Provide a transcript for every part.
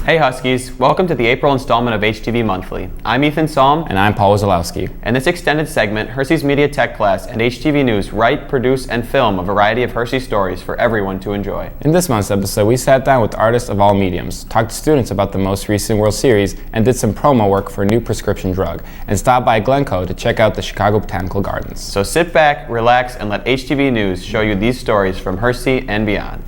Hey Huskies, welcome to the April installment of HTV Monthly. I'm Ethan Salm. And I'm Paul Wazalowski. In this extended segment, Hersey's Media Tech class and HTV News write, produce, and film a variety of Hersey stories for everyone to enjoy. In this month's episode, we sat down with artists of all mediums, talked to students about the most recent World Series, and did some promo work for a new prescription drug, and stopped by Glencoe to check out the Chicago Botanical Gardens. So sit back, relax, and let HTV News show you these stories from Hersey and beyond.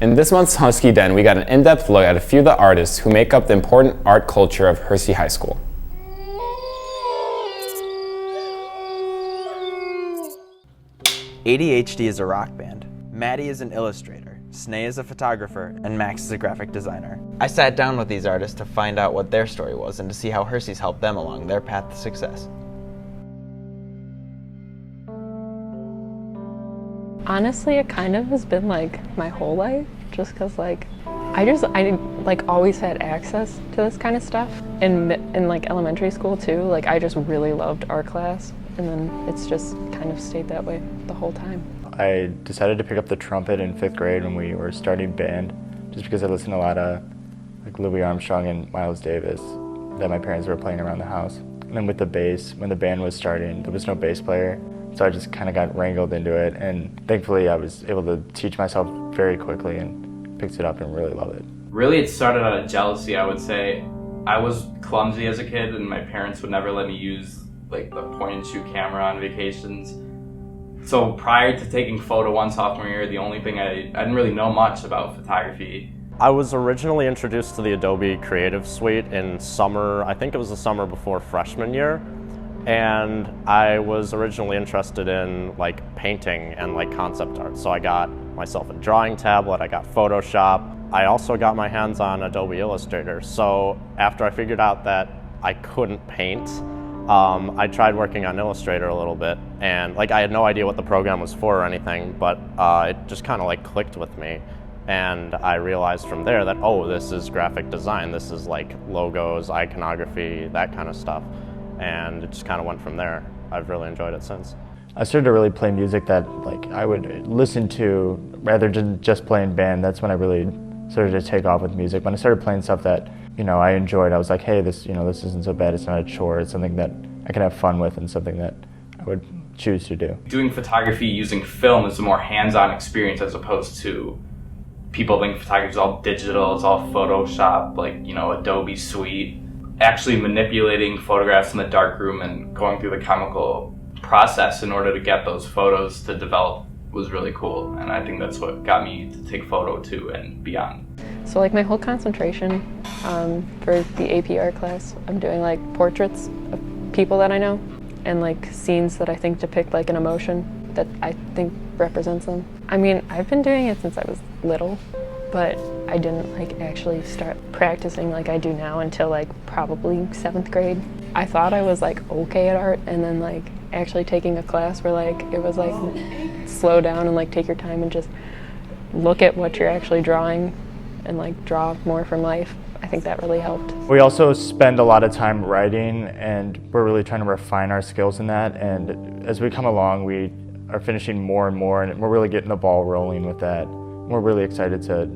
In this month's Husky Den, we got an in-depth look at a few of the artists who make up the important art culture of Hersey High School. ADHD is a rock band. Maddie is an illustrator. Snay is a photographer, and Max is a graphic designer. I sat down with these artists to find out what their story was and to see how Hersey's helped them along their path to success. Honestly, it kind of has been like my whole life, just because I always had access to this kind of stuff. In like elementary school too, like I just really loved art class, and then it's just kind of stayed that way the whole time. I decided to pick up the trumpet in 5th grade when we were starting band, just because I listened to a lot of like Louis Armstrong and Miles Davis that my parents were playing around the house. And then with the bass, when the band was starting, there was no bass player. So I just kind of got wrangled into it, and thankfully I was able to teach myself very quickly and picked it up and really love it. Really, it started out of jealousy, I would say. I was clumsy as a kid, and my parents would never let me use like the point-and-shoot camera on vacations. So prior to taking photo one sophomore year, the only thing I didn't really know much about photography. I was originally introduced to the Adobe Creative Suite in summer, I think it was the summer before freshman year. And I was originally interested in like painting and like concept art. So I got myself a drawing tablet, I got Photoshop. I also got my hands on Adobe Illustrator. So after I figured out that I couldn't paint, I tried working on Illustrator a little bit. And like I had no idea what the program was for or anything, but it just kind of like clicked with me. And I realized from there that, oh, this is graphic design. This is like logos, iconography, that kind of stuff. And it just kind of went from there. I've really enjoyed it since. I started to really play music that like I would listen to rather than just playing band. That's when I really started to take off with music. When I started playing stuff that I enjoyed, I was like, hey, this isn't so bad. It's not a chore. It's something that I can have fun with and something that I would choose to do. Doing photography using film is a more hands-on experience as opposed to people think photography is all digital, it's all Photoshop, like Adobe Suite. Actually manipulating photographs in the darkroom and going through the chemical process in order to get those photos to develop was really cool, and I think that's what got me to take photo 2 and beyond. So like my whole concentration for the AP art class, I'm doing like portraits of people that I know and like scenes that I think depict like an emotion that I think represents them. I mean, I've been doing it since I was little, but I didn't like actually start practicing like I do now until like probably 7th grade. I thought I was like okay at art, and then like actually taking a class where like it was like slow down and like take your time and just look at what you're actually drawing and like draw more from life. I think that really helped. We also spend a lot of time writing, and we're really trying to refine our skills in that. And as we come along, we are finishing more and more, and we're really getting the ball rolling with that. We're really excited to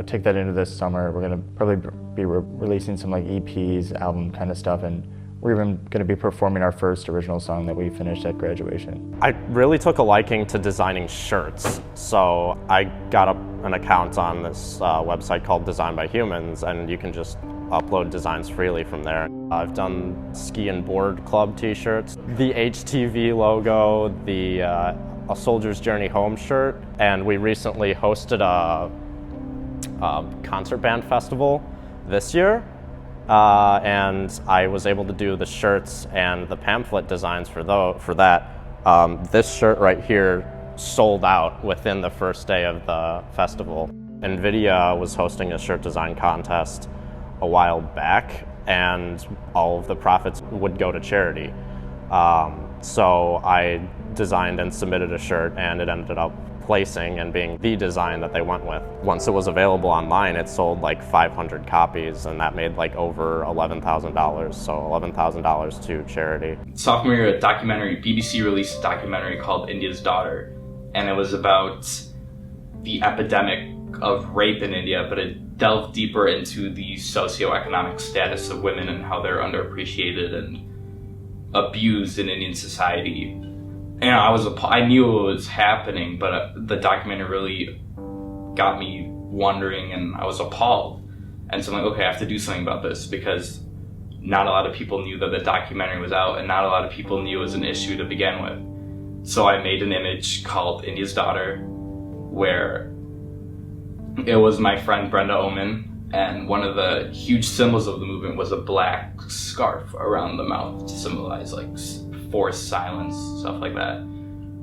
take that into this summer. We're going to probably be releasing some like EPs, album kind of stuff, and we're even going to be performing our first original song that we finished at graduation. I really took a liking to designing shirts. So I got an account on this website called Design by Humans, and you can just upload designs freely from there. I've done ski and board club t-shirts, the HTV logo, the A Soldier's Journey Home shirt, and we recently hosted a concert band festival this year, and I was able to do the shirts and the pamphlet designs for that. This shirt right here sold out within the first day of the festival. NVIDIA was hosting a shirt design contest a while back, and all of the profits would go to charity. So I designed and submitted a shirt, and it ended up placing and being the design that they went with. Once it was available online, it sold like 500 copies, and that made like over $11,000, so $11,000 to charity. Sophomore year, BBC released a documentary called India's Daughter, and it was about the epidemic of rape in India, but it delved deeper into the socioeconomic status of women and how they're underappreciated and abused in Indian society. And I knew it was happening, but the documentary really got me wondering, and I was appalled. And so I'm like, okay, I have to do something about this, because not a lot of people knew that the documentary was out, and not a lot of people knew it was an issue to begin with. So I made an image called India's Daughter, where it was my friend Brenda Oman, and one of the huge symbols of the movement was a black scarf around the mouth to symbolize like forced silence, stuff like that.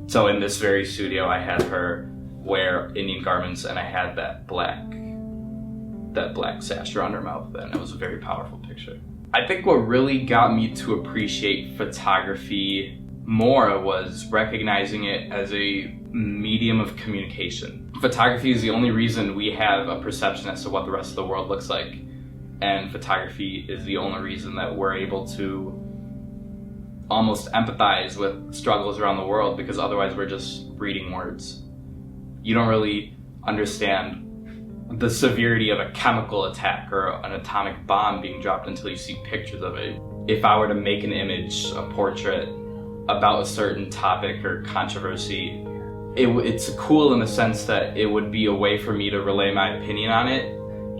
So in this very studio, I had her wear Indian garments, and I had that black sash around her mouth, and it was a very powerful picture. I think what really got me to appreciate photography more was recognizing it as a medium of communication. Photography is the only reason we have a perception as to what the rest of the world looks like, and photography is the only reason that we're able to almost empathize with struggles around the world, because otherwise we're just reading words. You don't really understand the severity of a chemical attack or an atomic bomb being dropped until you see pictures of it. If I were to make an image, a portrait, about a certain topic or controversy, it's cool in the sense that it would be a way for me to relay my opinion on it,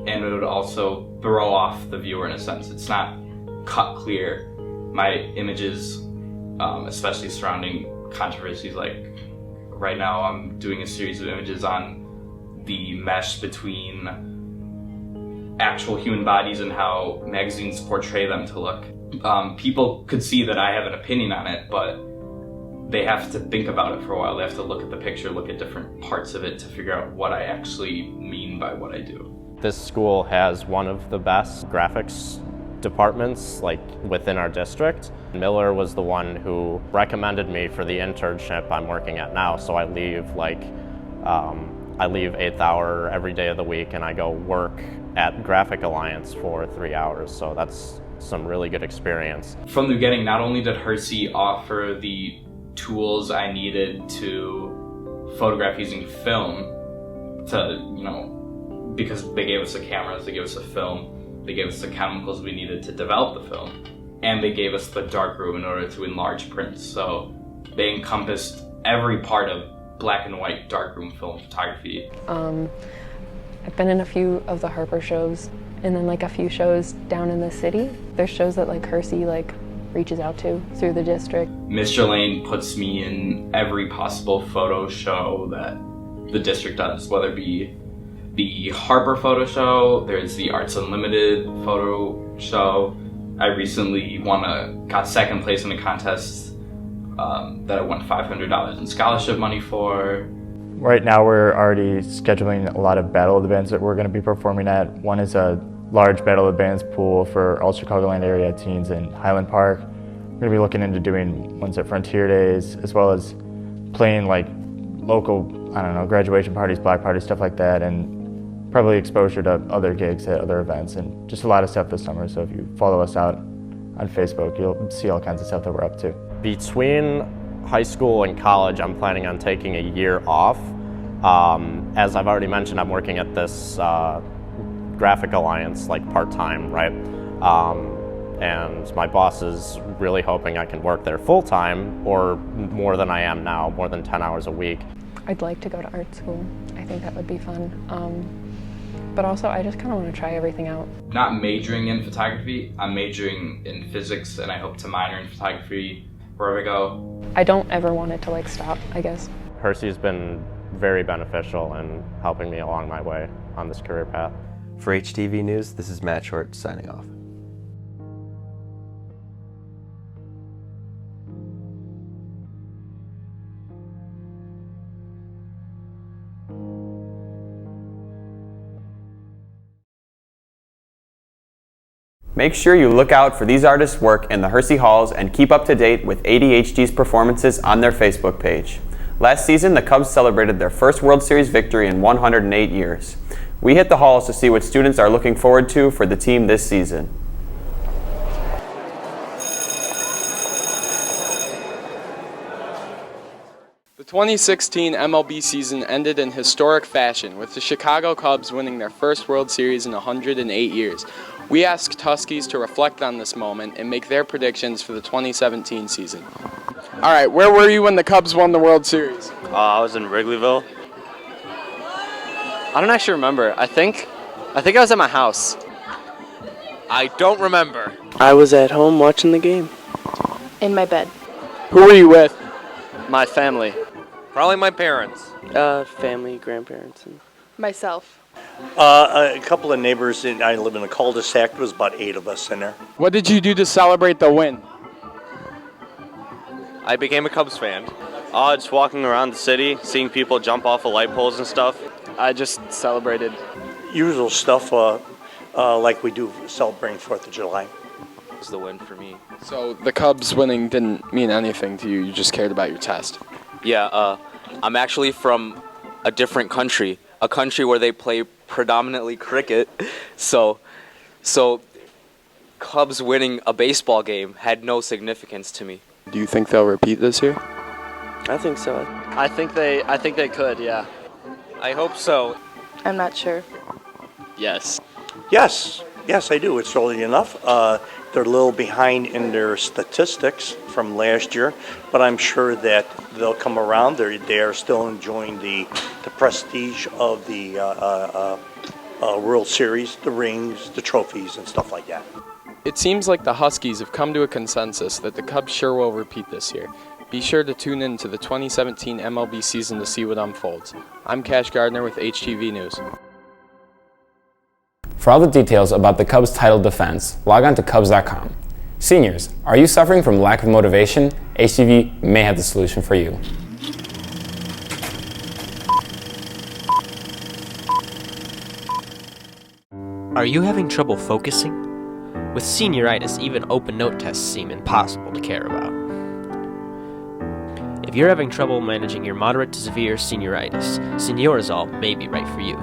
and it would also throw off the viewer in a sense. It's not cut clear. My images, especially surrounding controversies, like right now I'm doing a series of images on the mesh between actual human bodies and how magazines portray them to look. People could see that I have an opinion on it, but they have to think about it for a while. They have to look at the picture, look at different parts of it to figure out what I actually mean by what I do. This school has one of the best graphics departments like within our district. Miller was the one who recommended me for the internship I'm working at now, so I leave 8th hour every day of the week, and I go work at Graphic Alliance for 3 hours, so that's some really good experience. From the beginning, not only did Hersey offer the tools I needed to photograph using film, because they gave us the cameras, they gave us the film, they gave us the chemicals we needed to develop the film, and they gave us the darkroom in order to enlarge prints. So they encompassed every part of black and white darkroom film photography. I've been in a few of the Harper shows, and then like a few shows down in the city. There's shows that like Hersey reaches out to through the district. Mr. Lane puts me in every possible photo show that the district does, whether it be the Harper photo show, there's the Arts Unlimited photo show. I recently got second place in a contest that I won $500 in scholarship money for. Right now we're already scheduling a lot of Battle of the Bands that we're going to be performing at. One is a large Battle of the Bands pool for all Chicagoland area teens in Highland Park. We're going to be looking into doing ones at Frontier Days, as well as playing like local, graduation parties, black parties, stuff like that, and probably exposure to other gigs at other events, and just a lot of stuff this summer. So if you follow us out on Facebook, you'll see all kinds of stuff that we're up to. Between high school and college, I'm planning on taking a year off. As I've already mentioned, I'm working at this Graphic Alliance part-time, right? And my boss is really hoping I can work there full-time, or more than I am now, more than 10 hours a week. I'd like to go to art school. I think that would be fun. But also, I just kind of want to try everything out. Not majoring in photography, I'm majoring in physics, and I hope to minor in photography wherever I go. I don't ever want it to stop, I guess. Hersey's been very beneficial in helping me along my way on this career path. For HTV News, this is Matt Short signing off. Make sure you look out for these artists' work in the Hersey halls and keep up to date with ADHD's performances on their Facebook page. Last season, the Cubs celebrated their first World Series victory in 108 years. We hit the halls to see what students are looking forward to for the team this season. The 2016 MLB season ended in historic fashion, with the Chicago Cubs winning their first World Series in 108 years. We asked Huskies to reflect on this moment and make their predictions for the 2017 season. All right, where were you when the Cubs won the World Series? I was in Wrigleyville. I don't actually remember. I think I was at my house. I don't remember. I was at home watching the game. In my bed. Who were you with? My family. Probably my parents. Family, grandparents. And Myself. A couple of neighbors. I live in a cul-de-sac. There was about 8 of us in there. What did you do to celebrate the win? I became a Cubs fan. Just walking around the city, seeing people jump off of light poles and stuff. I just celebrated. Usual stuff like we do celebrating 4th of July. It was the win for me. So the Cubs winning didn't mean anything to you. You just cared about your test. Yeah, I'm actually from a different country, a country where they play predominantly cricket. So Cubs winning a baseball game had no significance to me. Do you think they'll repeat this year? I think so. I think they could, yeah. I hope so. I'm not sure. Yes. Yes, I do. It's early enough. They're a little behind in their statistics from last year, but I'm sure that they'll come around. They are still enjoying the prestige of the World Series, the rings, the trophies, and stuff like that. It seems like the Huskies have come to a consensus that the Cubs sure will repeat this year. Be sure to tune in to the 2017 MLB season to see what unfolds. I'm Cash Gardner with HTV News. For all the details about the Cubs' title defense, log on to Cubs.com. Seniors, are you suffering from lack of motivation? HTV may have the solution for you. Are you having trouble focusing? With senioritis, even open note tests seem impossible to care about. If you're having trouble managing your moderate to severe senioritis, Seniorizol may be right for you.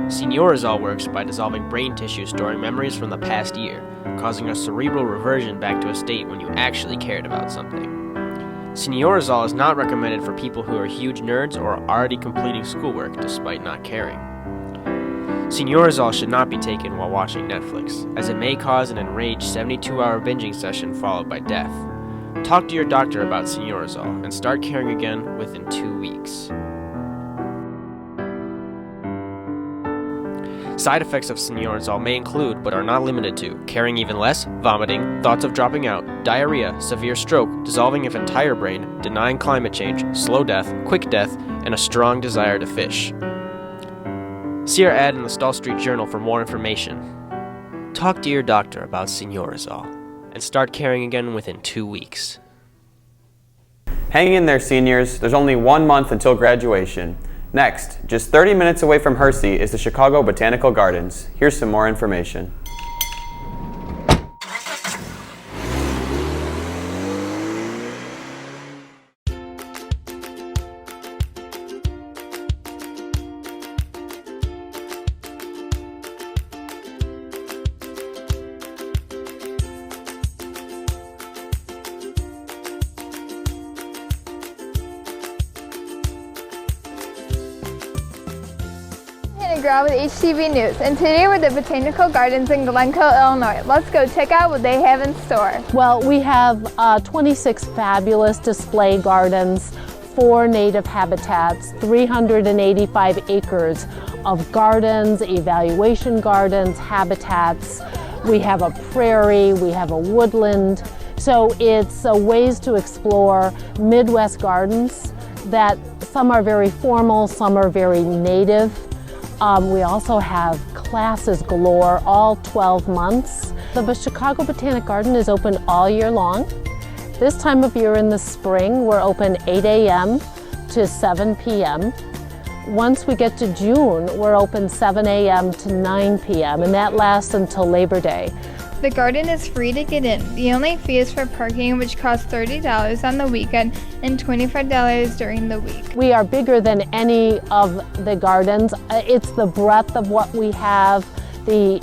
Seniorizol works by dissolving brain tissue storing memories from the past year, causing a cerebral reversion back to a state when you actually cared about something. Seniorizol is not recommended for people who are huge nerds or are already completing schoolwork despite not caring. Seniorizol should not be taken while watching Netflix, as it may cause an enraged 72-hour binging session followed by death. Talk to your doctor about Seniorizol and start caring again within 2 weeks. Side effects of Seniorizol may include, but are not limited to, caring even less, vomiting, thoughts of dropping out, diarrhea, severe stroke, dissolving of entire brain, denying climate change, slow death, quick death, and a strong desire to fish. See our ad in the Stall Street Journal for more information. Talk to your doctor about Seniorizol and start caring again within 2 weeks. Hang in there, seniors. There's only 1 month until graduation. Next, just 30 minutes away from Hersey is the Chicago Botanical Gardens. Here's some more information. With HTV News, and today we're at the Botanical Gardens in Glencoe, Illinois. Let's go check out what they have in store. Well, we have 26 fabulous display gardens, 4 native habitats, 385 acres of gardens, evaluation gardens, habitats. We have a prairie, we have a woodland. So it's ways to explore Midwest gardens that some are very formal, some are very native. We also have classes galore all 12 months. The Chicago Botanical Garden is open all year long. This time of year in the spring, we're open 8 a.m. to 7 p.m. once we get to June, we're open 7 a.m. to 9 p.m. and that lasts until Labor Day. The garden is free to get in. The only fee is for parking, which costs $30 on the weekend and $25 during the week. We are bigger than any of the gardens. It's the breadth of what we have, the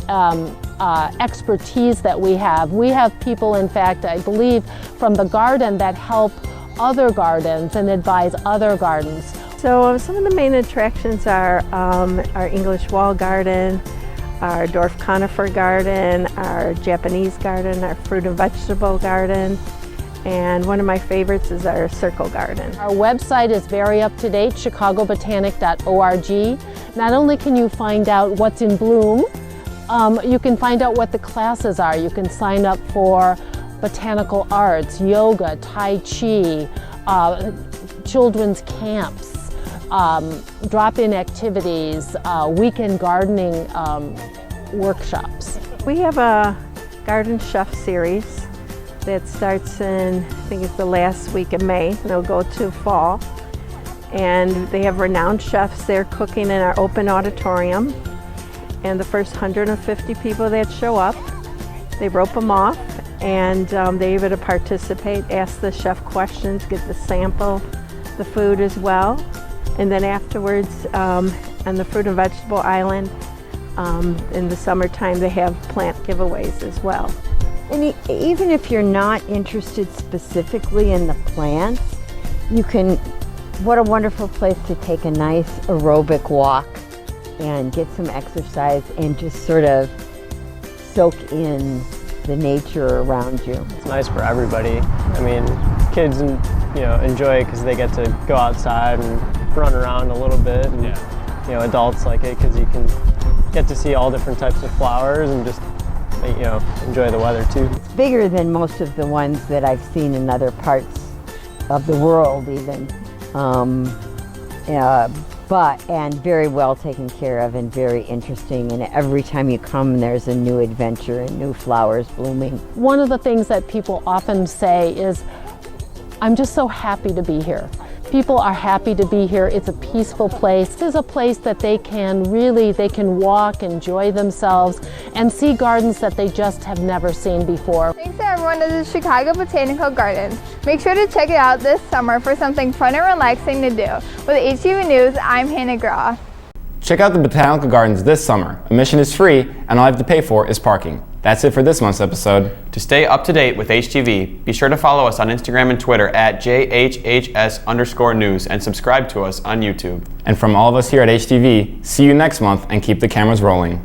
expertise that we have. We have people, in fact, I believe, from the garden that help other gardens and advise other gardens. So some of the main attractions are our English wall garden, our dwarf conifer garden, our Japanese garden, our fruit and vegetable garden, and one of my favorites is our circle garden. Our website is very up to date, chicagobotanic.org. Not only can you find out what's in bloom, you can find out what the classes are. You can sign up for botanical arts, yoga, tai chi, children's camps, drop-in activities, weekend gardening workshops. We have a garden chef series that starts in, I think it's the last week of May, and it'll go to fall. And they have renowned chefs there cooking in our open auditorium. And the first 150 people that show up, they rope them off, and they're able to participate, ask the chef questions, get the sample, the food as well. And then afterwards, on the fruit and vegetable island, in the summertime, they have plant giveaways as well. And even if you're not interested specifically in the plants, you can, what a wonderful place to take a nice aerobic walk and get some exercise and just sort of soak in the nature around you. It's nice for everybody. I mean, kids enjoy it because they get to go outside and run around a little bit, and adults like it because you can get to see all different types of flowers and just enjoy the weather too. It's bigger than most of the ones that I've seen in other parts of the world even, and very well taken care of and very interesting, and every time you come there's a new adventure and new flowers blooming. One of the things that people often say is, I'm just so happy to be here. People are happy to be here. It's a peaceful place. This is a place that they can walk, enjoy themselves, and see gardens that they just have never seen before. Thanks to everyone at the Chicago Botanical Gardens. Make sure to check it out this summer for something fun and relaxing to do. With HTV News, I'm Hannah Groff. Check out the Botanical Gardens this summer. Admission is free, and all you have to pay for is parking. That's it for this month's episode. To stay up to date with HTV, be sure to follow us on Instagram and Twitter at JHHS_news and subscribe to us on YouTube. And from all of us here at HTV, see you next month and keep the cameras rolling.